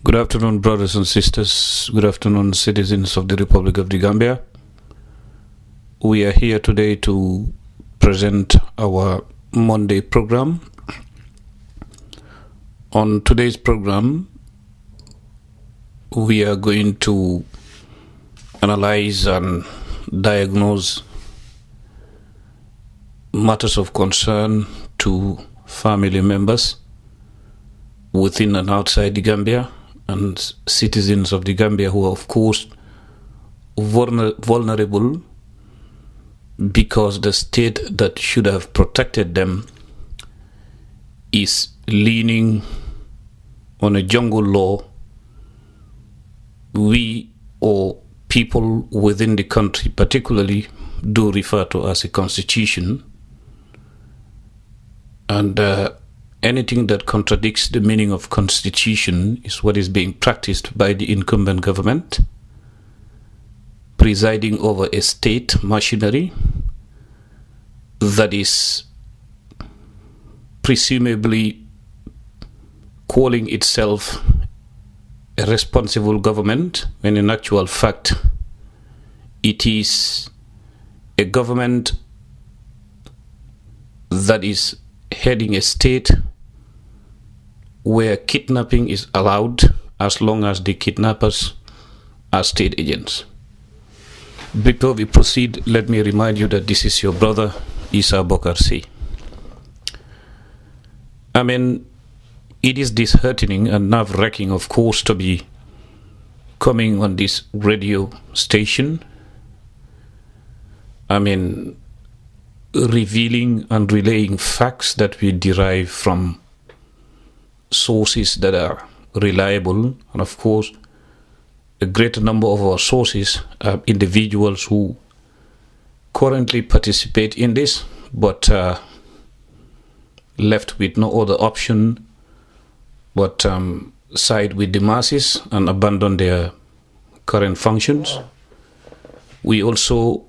Good afternoon, brothers and sisters. Good afternoon, citizens of the Republic of the Gambia. We are here today to present our Monday program. On today's program, we are going to analyze and diagnose matters of concern to family members within and outside the Gambia and citizens of the Gambia who are, of course, vulnerable because the state that should have protected them is leaning on a jungle law. We, or people within the country particularly, do refer to as a constitution, and anything that contradicts the meaning of constitution is what is being practiced by the incumbent government, presiding over a state machinery that is presumably calling itself a responsible government, when in actual fact it is a government that is heading a state where kidnapping is allowed as long as the kidnappers are state agents. Before we proceed, let me remind you that this is your brother, Bokarr Say. I mean, it is disheartening and nerve-wracking, of course, to be coming on this radio station. I mean, revealing and relaying facts that we derive from sources that are reliable, and of course a greater number of our sources are individuals who currently participate in this but left with no other option but side with the masses and abandon their current functions. We also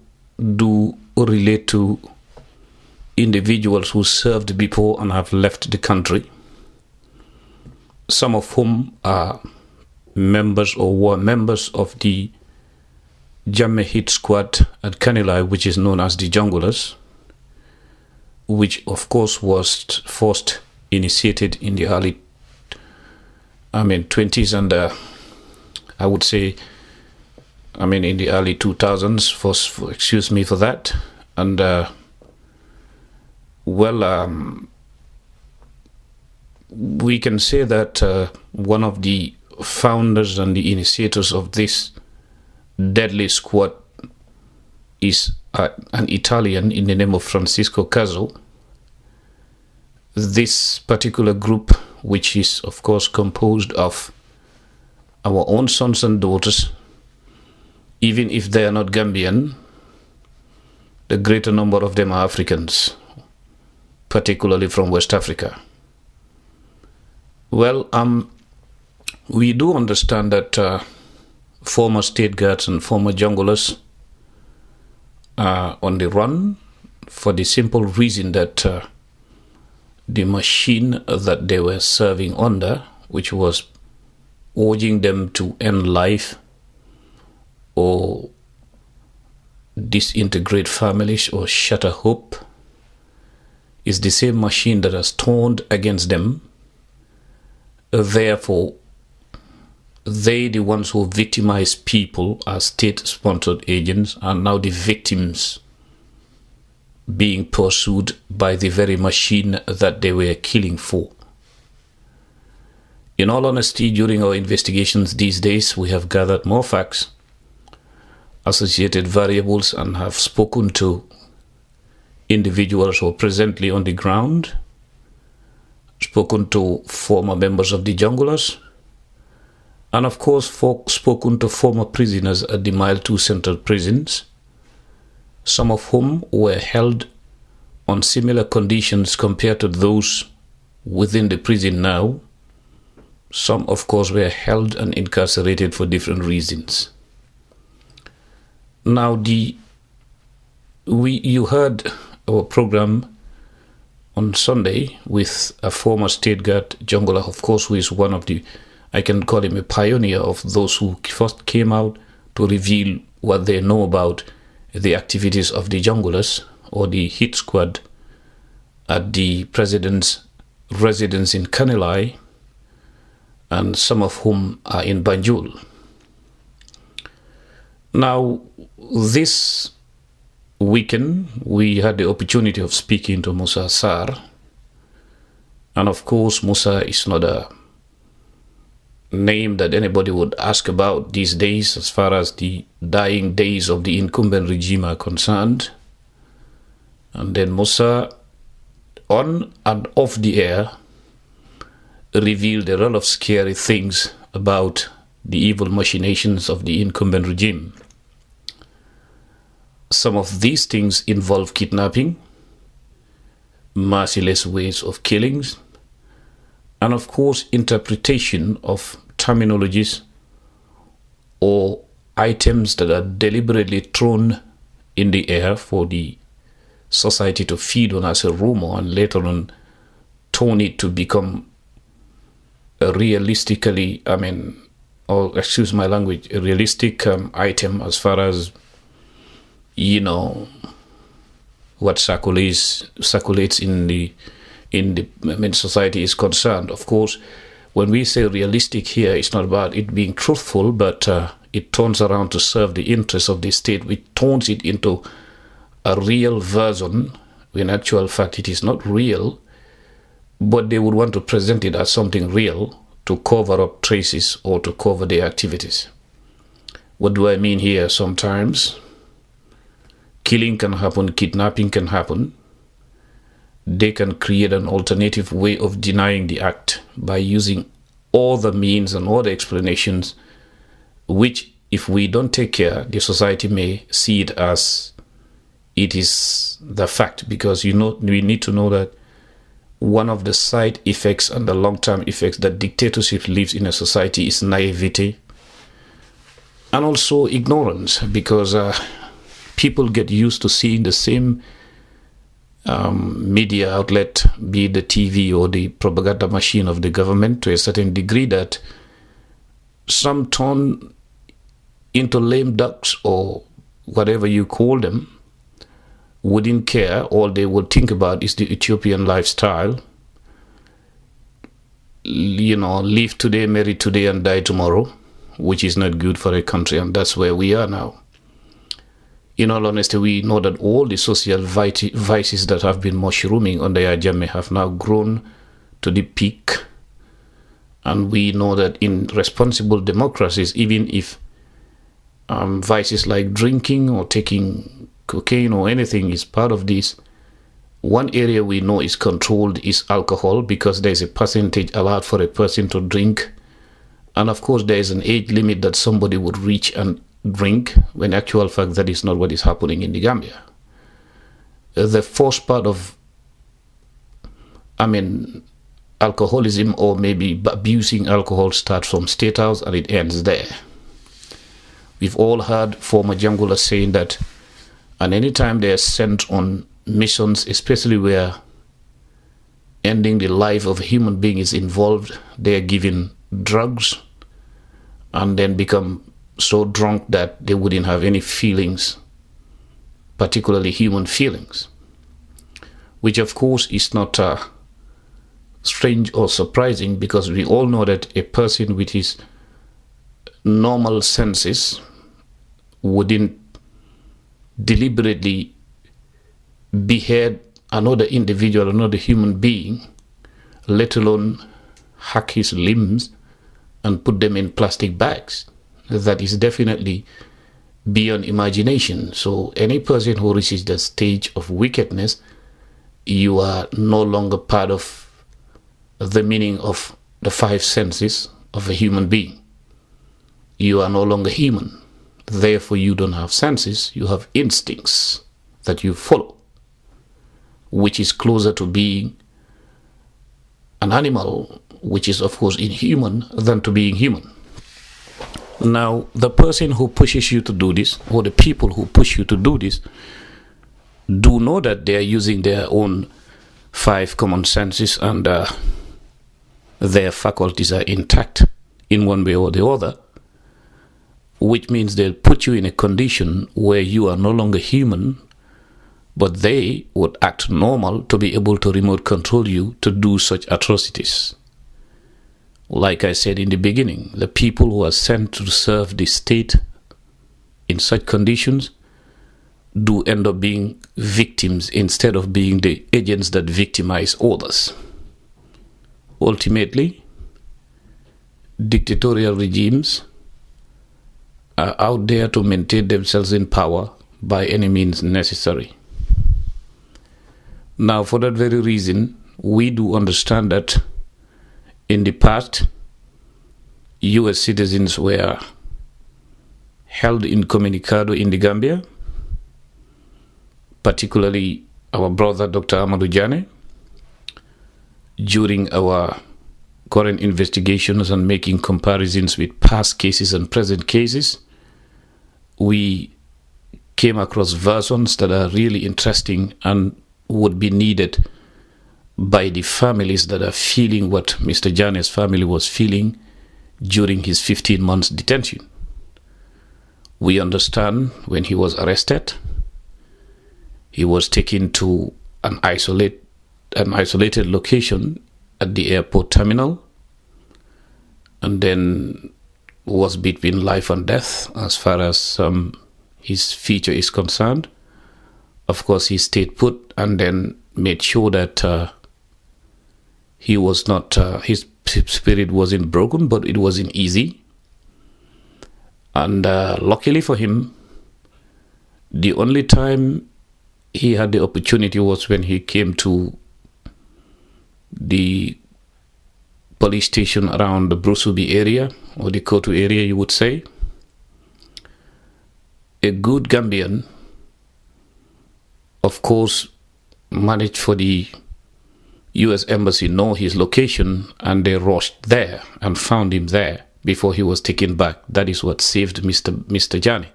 do relate to individuals who served before and have left the country, some of whom are members or were members of the Jammeh hit squad at Kanilai, which is known as the Junglers, which of course was first initiated in the early 20s and I would say in the early 2000s, excuse me for that. And we can say that one of the founders and the initiators of this deadly squad is an Italian in the name of Francisco Cazzo. This particular group, which is of course composed of our own sons and daughters, even if they are not Gambian, the greater number of them are Africans, particularly from West Africa. Well, we do understand that former state guards and former junglers are on the run for the simple reason that the machine that they were serving under, which was urging them to end life or disintegrate families or shatter hope, is the same machine that has turned against them. Therefore, they, the ones who victimize people as state-sponsored agents, are now the victims being pursued by the very machine that they were killing for. In all honesty, during our investigations these days, we have gathered more facts, associated variables, and have spoken to individuals who are presently on the ground, spoken to former members of the Junglers, and of course spoken to former prisoners at the Mile 2 Central Prisons, some of whom were held on similar conditions compared to those within the prison now. Some, of course, were held and incarcerated for different reasons. Now, you heard our program on Sunday with a former state guard jungler, of course, who is one of the I can call him a pioneer of those who first came out to reveal what they know about the activities of the junglers or the hit squad at the president's residence in Kanilai, and some of whom are in Banjul. Now, this weekend, we had the opportunity of speaking to Musa Sarr. And of course, Musa is not a name that anybody would ask about these days as far as the dying days of the incumbent regime are concerned. And then Musa, on and off the air, revealed a lot of scary things about the evil machinations of the incumbent regime. Some of these things involve kidnapping, merciless ways of killings, and of course interpretation of terminologies or items that are deliberately thrown in the air for the society to feed on as a rumor and later on turn it to become a realistically, or excuse my language, a realistic item as far as, what circulates in the society is concerned. Of course, when we say realistic here, it's not about it being truthful, but it turns around to serve the interests of the state, which turns it into a real version, when in actual fact it is not real, but they would want to present it as something real to cover up traces or to cover their activities. What do I mean here? Sometimes killing can happen, kidnapping can happen. They can create an alternative way of denying the act by using all the means and all the explanations, which, if we don't take care, the society may see it as it is the fact, because we need to know that one of the side effects and the long-term effects that dictatorship leaves in a society is naivety and also ignorance, because people get used to seeing the same media outlet, be it the TV or the propaganda machine of the government, to a certain degree that some turn into lame ducks or whatever you call them, wouldn't care. All they would think about is the Ethiopian lifestyle. Live today, marry today, and die tomorrow, which is not good for a country, and that's where we are now. In all honesty, we know that all the social vices that have been mushrooming under Jammeh have now grown to the peak. And we know that in responsible democracies, even if vices like drinking or taking cocaine or anything is part of this, one area we know is controlled is alcohol, because there is a percentage allowed for a person to drink. And of course, there is an age limit that somebody would reach and drink, when in actual fact that is not what is happening in the Gambia. The first part of alcoholism or maybe abusing alcohol starts from State House and it ends there. We've all heard former junglers saying that, and anytime they are sent on missions, especially where ending the life of a human being is involved, they are given drugs and then become so drunk that they wouldn't have any feelings, particularly human feelings, which of course is not strange or surprising, because we all know that a person with his normal senses wouldn't deliberately behead another individual, another human being, let alone hack his limbs and put them in plastic bags. That is definitely beyond imagination. So any person who reaches that stage of wickedness, you are no longer part of the meaning of the five senses of a human being. You are no longer human. Therefore, you don't have senses, you have instincts that you follow, which is closer to being an animal, which is of course inhuman, than to being human. Now, the person who pushes you to do this, or the people who push you to do this, do know that they are using their own five common senses and their faculties are intact in one way or the other, which means they'll put you in a condition where you are no longer human, but they would act normal to be able to remote control you to do such atrocities. Like I said in the beginning, the people who are sent to serve the state in such conditions do end up being victims instead of being the agents that victimize others. Ultimately, dictatorial regimes are out there to maintain themselves in power by any means necessary. Now, for that very reason, we do understand that in the past, US citizens were held incommunicado in the Gambia, particularly our brother Dr. Amadou Jammeh. During our current investigations and making comparisons with past cases and present cases, we came across versions that are really interesting and would be needed by the families that are feeling what Mr. Jammeh's family was feeling during his 15 months detention. We understand when he was arrested, he was taken to an isolated location at the airport terminal, and then was between life and death as far as his future is concerned. Of course, he stayed put and then made sure that he was not, his spirit wasn't broken, but it wasn't easy. And luckily for him, the only time he had the opportunity was when he came to the police station around the Brusubi area, or the Kotu area, you would say. A good Gambian, of course, managed for the US Embassy know his location, and they rushed there and found him there before he was taken back. That is what saved Mr. Jammeh.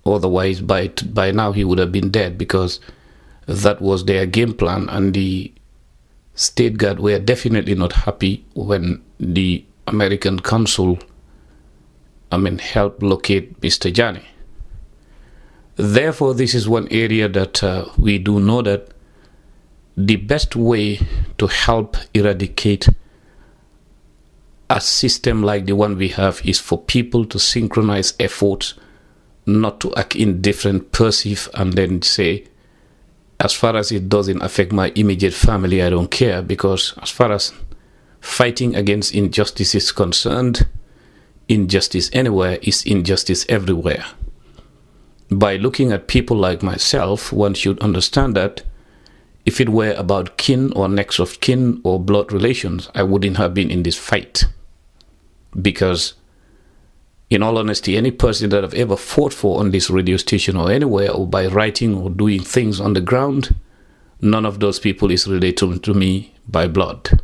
Otherwise, by now he would have been dead, because that was their game plan, and the State Guard were definitely not happy when the American consul helped locate Mr. Jammeh. Therefore, this is one area that we do know that the best way to help eradicate a system like the one we have is for people to synchronize efforts, not to act indifferent, perceive, and then say, as far as it doesn't affect my immediate family, I don't care, because as far as fighting against injustice is concerned, injustice anywhere is injustice everywhere. By looking at people like myself, one should understand that if it were about kin or next of kin or blood relations, I wouldn't have been in this fight. Because, in all honesty, any person that I've ever fought for on this radio station or anywhere, or by writing or doing things on the ground, none of those people is related to me by blood.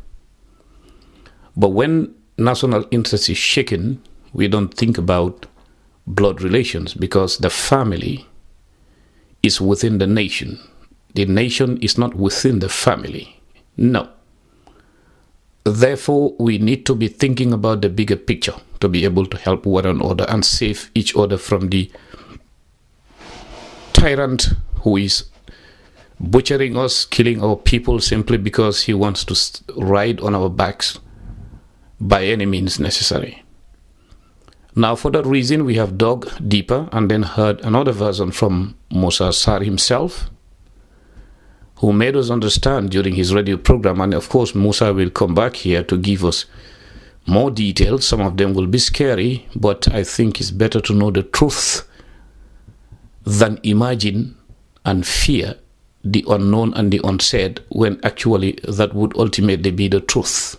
But when national interest is shaken, we don't think about blood relations, because the family is within the nation. The nation is not within the family. No. Therefore, we need to be thinking about the bigger picture to be able to help one another and save each other from the tyrant who is butchering us, killing our people simply because he wants to ride on our backs by any means necessary. Now, for that reason, we have dug deeper and then heard another version from Musa Sarr himself, who made us understand during his radio program. And of course, Musa will come back here to give us more details. Some of them will be scary, but I think it's better to know the truth than imagine and fear the unknown and the unsaid, when actually that would ultimately be the truth.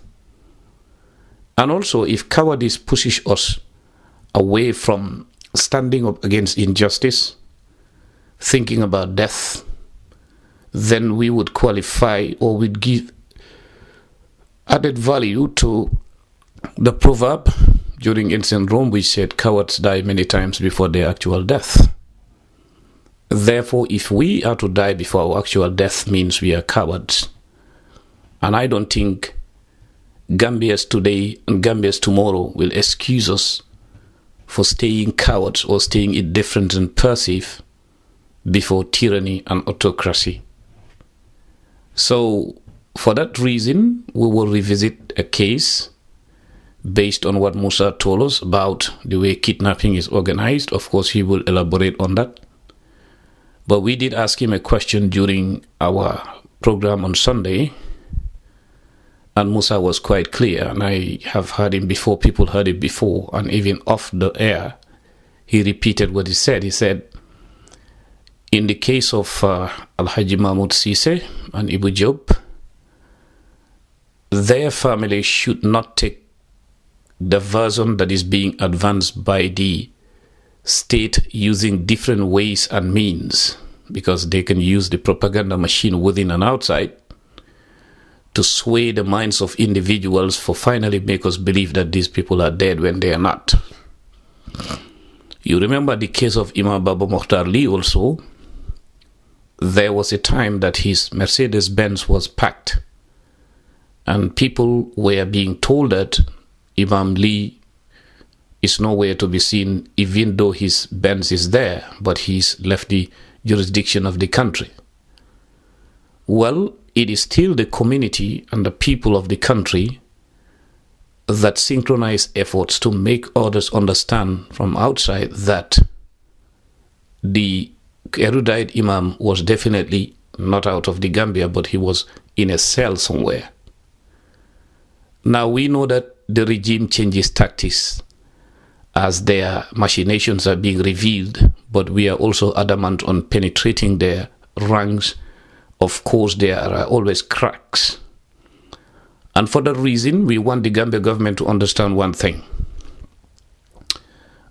And also, if cowardice pushes us away from standing up against injustice, thinking about death, then we would qualify, or would give added value to the proverb during ancient Rome, which said cowards die many times before their actual death. Therefore, if we are to die before our actual death, means we are cowards. And I don't think Gambians today and Gambians tomorrow will excuse us for staying cowards or staying indifferent and passive before tyranny and autocracy. So, for that reason, we will revisit a case based on what Musa told us about the way kidnapping is organized. Of course, he will elaborate on that. But we did ask him a question during our program on Sunday, and Musa was quite clear, and I have heard him before, people heard it before, and even off the air, he repeated what he said. He said, in the case of Alhagi Ceesay and Ebou Jobe, their family should not take the version that is being advanced by the state using different ways and means, because they can use the propaganda machine within and outside to sway the minds of individuals for finally make us believe that these people are dead when they are not. You remember the case of Imam Baba Mokhtar Lee also. There was a time that his Mercedes-Benz was packed, and people were being told that Imam Lee is nowhere to be seen, even though his Benz is there, but he's left the jurisdiction of the country. Well, it is still the community and the people of the country that synchronize efforts to make others understand from outside that the erudite Imam was definitely not out of the Gambia, but he was in a cell somewhere. Now we know that the regime changes tactics as their machinations are being revealed, but we are also adamant on penetrating their ranks. Of course, there are always cracks. And for that reason, we want the Gambia government to understand one thing.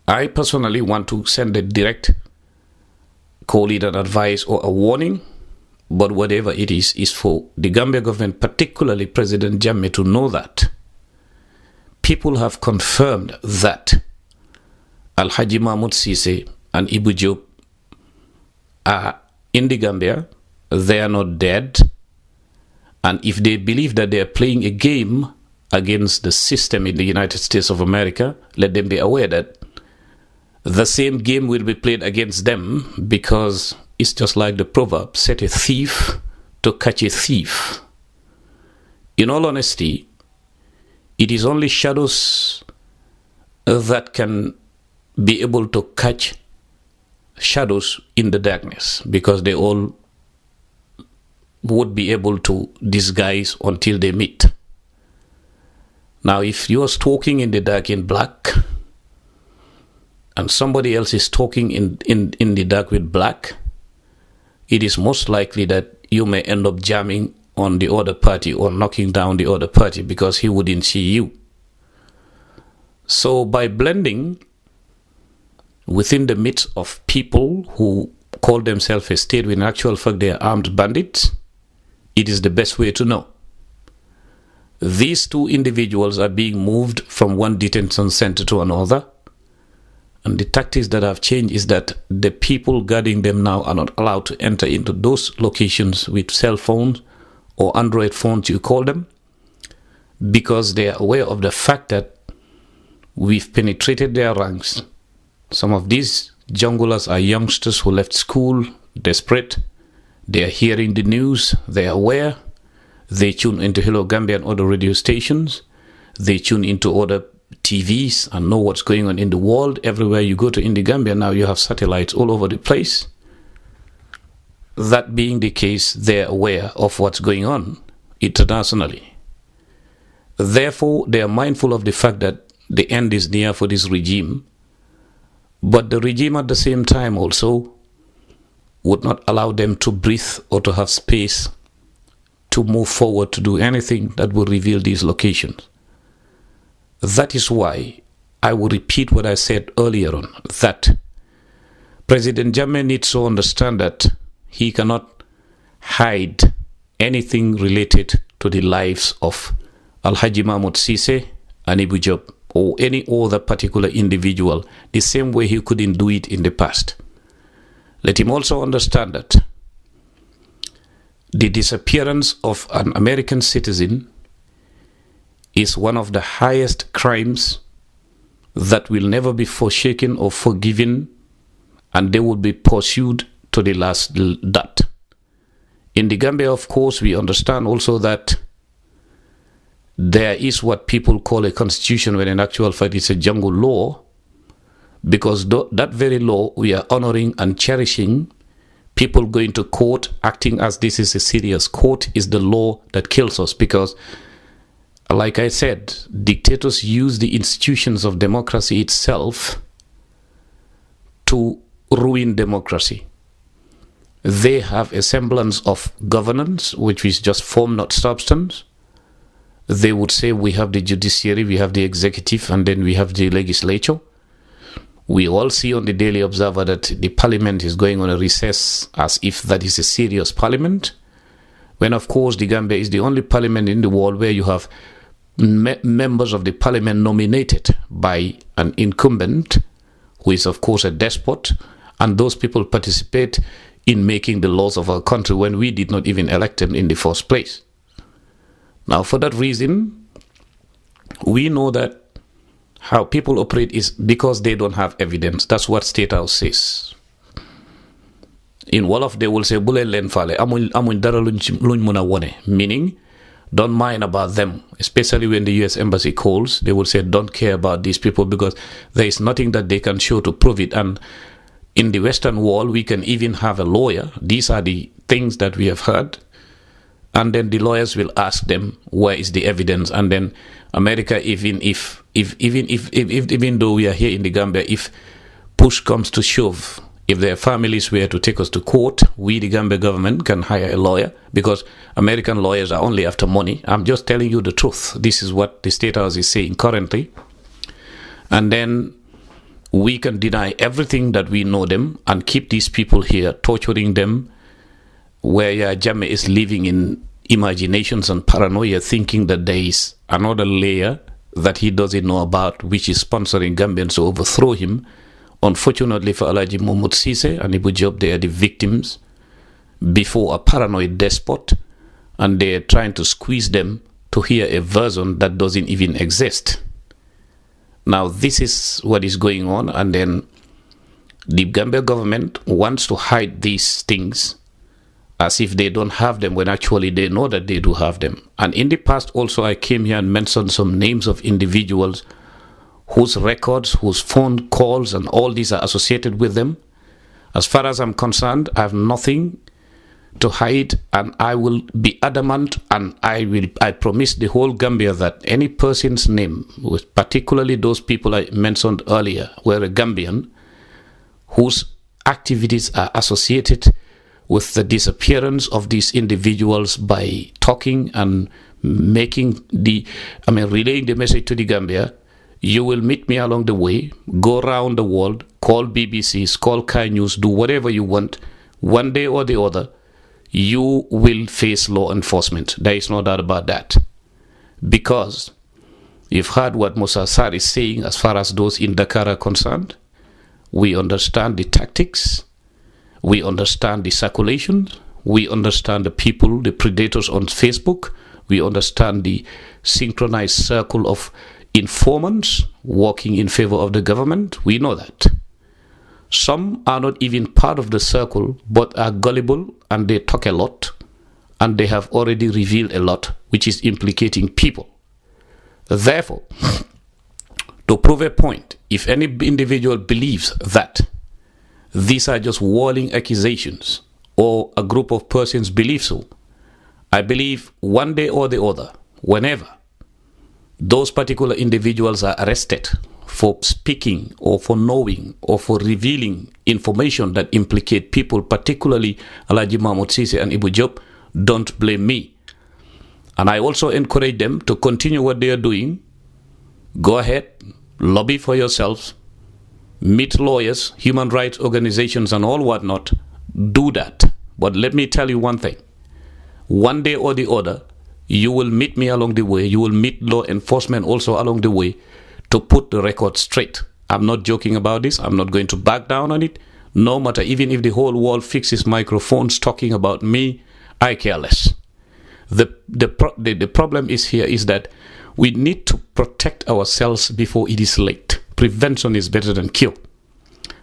I personally want to send a direct, call it an advice or a warning, but whatever it is for the Gambia government, particularly President Jammeh, to know that people have confirmed that Alhagi Ceesay and Ebou Jobe are in the Gambia. They are not dead. And if they believe that they are playing a game against the system in the United States of America, let them be aware that the same game will be played against them, because it's just like the proverb, set a thief to catch a thief. In all honesty, it is only shadows that can be able to catch shadows in the darkness, because they all would be able to disguise until they meet. Now, if you are talking in the dark in black, and somebody else is talking in the dark with black, it is most likely that you may end up jamming on the other party or knocking down the other party, because he wouldn't see you. So by blending within the midst of people who call themselves a state when in actual fact they are armed bandits, it is the best way to know. These two individuals are being moved from one detention center to another, and the tactics that have changed is that the people guarding them now are not allowed to enter into those locations with cell phones or Android phones, you call them, because they are aware of the fact that we've penetrated their ranks. Some of these junglers are youngsters who left school desperate. They are hearing the news, they are aware, they tune into Hello Gambia and other radio stations, they tune into other TVs and know what's going on in the world. Everywhere you go to in the Gambia now, you have satellites all over the place. That being the case, they're aware of what's going on internationally. Therefore, they are mindful of the fact that the end is near for this regime, but the regime at the same time also would not allow them to breathe or to have space to move forward to do anything that will reveal these locations. That is why I will repeat what I said earlier on, that President Jammeh needs to understand that he cannot hide anything related to the lives of Alhagi Ceesay and Ebou Jobe or any other particular individual, the same way he couldn't do it in the past. Let him also understand that the disappearance of an American citizen is one of the highest crimes that will never be forsaken or forgiven, and they will be pursued to the last dot. In the Gambia, of course, we understand also that there is what people call a constitution, when in actual fact it's a jungle law, because that very law we are honoring and cherishing. People going to court, acting as this is a serious court, is the law that kills us, because, like I said, dictators use the institutions of democracy itself to ruin democracy. They have a semblance of governance, which is just form, not substance. They would say we have the judiciary, we have the executive, and then we have the legislature. We all see on the Daily Observer that the parliament is going on a recess, as if that is a serious parliament, when of course the Gambia is the only parliament in the world where you have members of the parliament nominated by an incumbent, who is of course a despot, and those people participate in making the laws of our country when we did not even elect them in the first place. Now, for that reason, we know that how people operate is because they don't have evidence. That's what State House says. In Wolof, they will say, "Bule len fale, amuñ dara luñ mëna wone," meaning, don't mind about them. Especially when the U.S. Embassy calls, they will say, don't care about these people, because there is nothing that they can show to prove it. And in the Western world, we can even have a lawyer. These are the things that we have heard. And then the lawyers will ask them, where is the evidence? And then America, even though we are here in the Gambia, if push comes to shove, if their families were to take us to court, we, the Gambia government, can hire a lawyer, because American lawyers are only after money. I'm just telling you the truth. This is what the State House is saying currently. And then we can deny everything that we know them and keep these people here, torturing them, where Jammeh is living in imaginations and paranoia, thinking that there is another layer that he doesn't know about, which is sponsoring Gambians to overthrow him. Unfortunately for Alhagi Ceesay and Ebou Jobe, they are the victims before a paranoid despot, and they are trying to squeeze them to hear a version that doesn't even exist. Now, this is what is going on, and then the Gambia government wants to hide these things as if they don't have them, when actually they know that they do have them. And in the past also, I came here and mentioned some names of individuals whose records, whose phone calls and all these are associated with them. As far as I'm concerned, I have nothing to hide, and I will be adamant, and I promise the whole Gambia that any person's name, particularly those people I mentioned earlier, were a Gambian, whose activities are associated with the disappearance of these individuals by talking and relaying the message to the Gambia. You will meet me along the way, go around the world, call BBCs, call Kai News, do whatever you want. One day or the other, you will face law enforcement. There is no doubt about that. Because you've heard what Musa Sarr is saying as far as those in Dakar are concerned. We understand the tactics. We understand the circulation. We understand the people, the predators on Facebook. We understand the synchronized circle of informants working in favor of the government. We know that. Some are not even part of the circle, but are gullible, and they talk a lot, and they have already revealed a lot, which is implicating people. Therefore, to prove a point, if any individual believes that these are just whirling accusations, or a group of persons believe so, I believe one day or the other, whenever those particular individuals are arrested for speaking or for knowing or for revealing information that implicate people, particularly Alhagi Ceesay and Ebou Jobe, don't blame me. And I also encourage them to continue what they are doing. Go ahead, lobby for yourselves, meet lawyers, human rights organizations, and all whatnot. Do that. But let me tell you one thing. One day or the other, you will meet me along the way. You will meet law enforcement also along the way to put the record straight. I'm not joking about this. I'm not going to back down on it. No matter, even if the whole world fixes microphones talking about me, I care less. The problem is here is that We need to protect ourselves before it is late. Prevention is better than cure.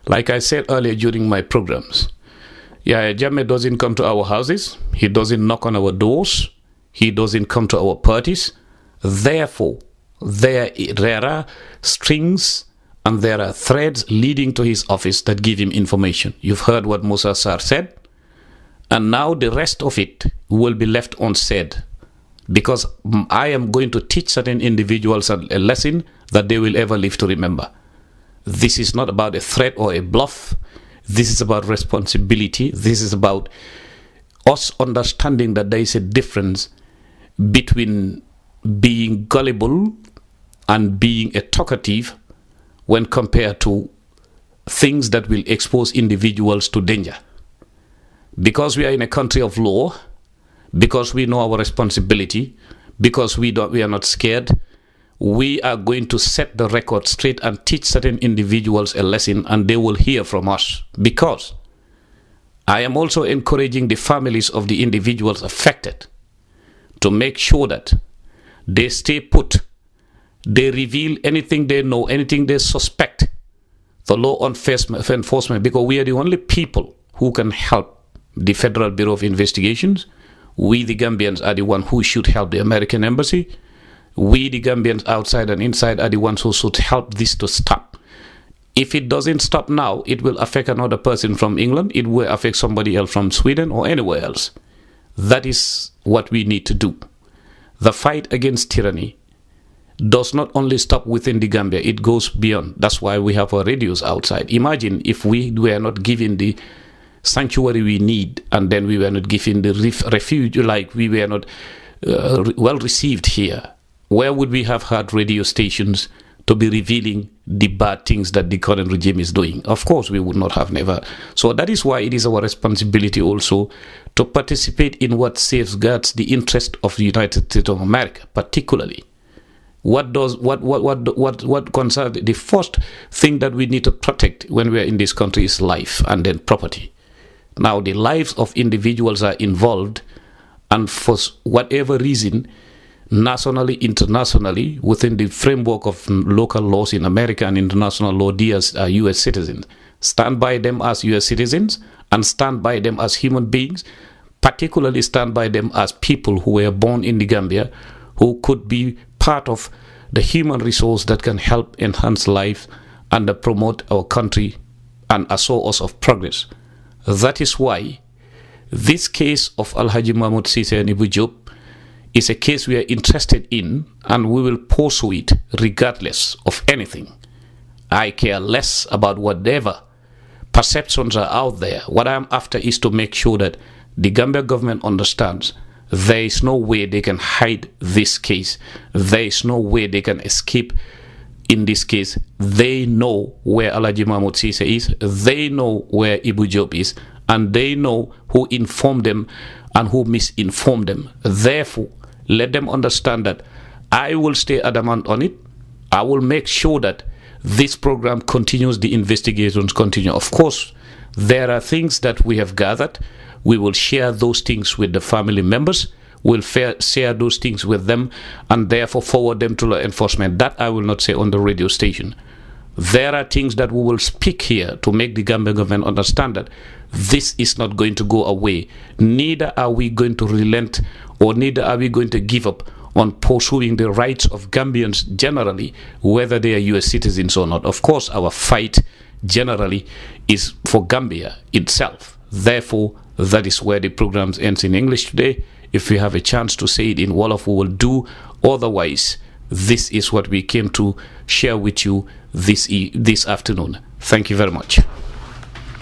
Like I said earlier during my programs, Jammeh doesn't come to our houses. He doesn't knock on our doors. He doesn't come to our parties. Therefore, there are strings and there are threads leading to his office that give him information. You've heard what Musa Sarr said. And now the rest of it will be left unsaid, because I am going to teach certain individuals a lesson that they will ever live to remember. This is not about a threat or a bluff. This is about responsibility. This is about us understanding that there is a difference between being gullible and being a talkative when compared to things that will expose individuals to danger. Because we are in a country of law, because we know our responsibility, because we are not scared, we are going to set the record straight and teach certain individuals a lesson, and they will hear from us. Because I am also encouraging the families of the individuals affected to make sure that they stay put. They reveal anything they know, anything they suspect, the law enforcement, because we are the only people who can help the Federal Bureau of Investigations. We, the Gambians, are the one who should help the American Embassy. We, the Gambians, outside and inside, are the ones who should help this to stop. If it doesn't stop now, it will affect another person from England. It will affect somebody else from Sweden or anywhere else. That is what we need to do. The fight against tyranny does not only stop within the Gambia, it goes beyond. That's why we have our radios outside. Imagine if we were not given the sanctuary we need, and then we were not given the refuge, like we were not well received here. Where would we have had radio stations to be revealing the bad things that the current regime is doing? Of course, we would not have never. So that is why it is our responsibility also to participate in what safeguards the interest of the United States of America, particularly. What concerns the first thing that we need to protect when we are in this country is life and then property. Now, the lives of individuals are involved, and for whatever reason, nationally, internationally, within the framework of local laws in America and international law, these are U.S. citizens. Stand by them as U.S. citizens and stand by them as human beings, particularly stand by them as people who were born in the Gambia, who could be part of the human resource that can help enhance life and promote our country and assure us of progress. That is why this case of Alhagi Ceesay and Ebou Jobe is a case we are interested in, and we will pursue it regardless of anything. I care less about whatever perceptions are out there. What I'm after is to make sure that the Gambia government understands there is no way they can hide this case. There is no way they can escape in this case. They know where Alhagi Ceesay is. They know where Ebou Jobe is. And they know who informed them and who misinformed them. Therefore, let them understand that I will stay adamant on it. I will make sure that this program continues, the investigations continue. Of course, there are things that we have gathered. We will share those things with the family members. We'll share those things with them and therefore forward them to law enforcement. That I will not say on the radio station. There are things that we will speak here to make the Gambian government understand that this is not going to go away. Neither are we going to relent, or neither are we going to give up on pursuing the rights of Gambians generally, whether they are U.S. citizens or not. Of course, our fight generally is for Gambia itself. Therefore, that is where the program ends in English today. If we have a chance to say it in Wolof, we will do. Otherwise, this is what we came to share with you this afternoon. Thank you very much.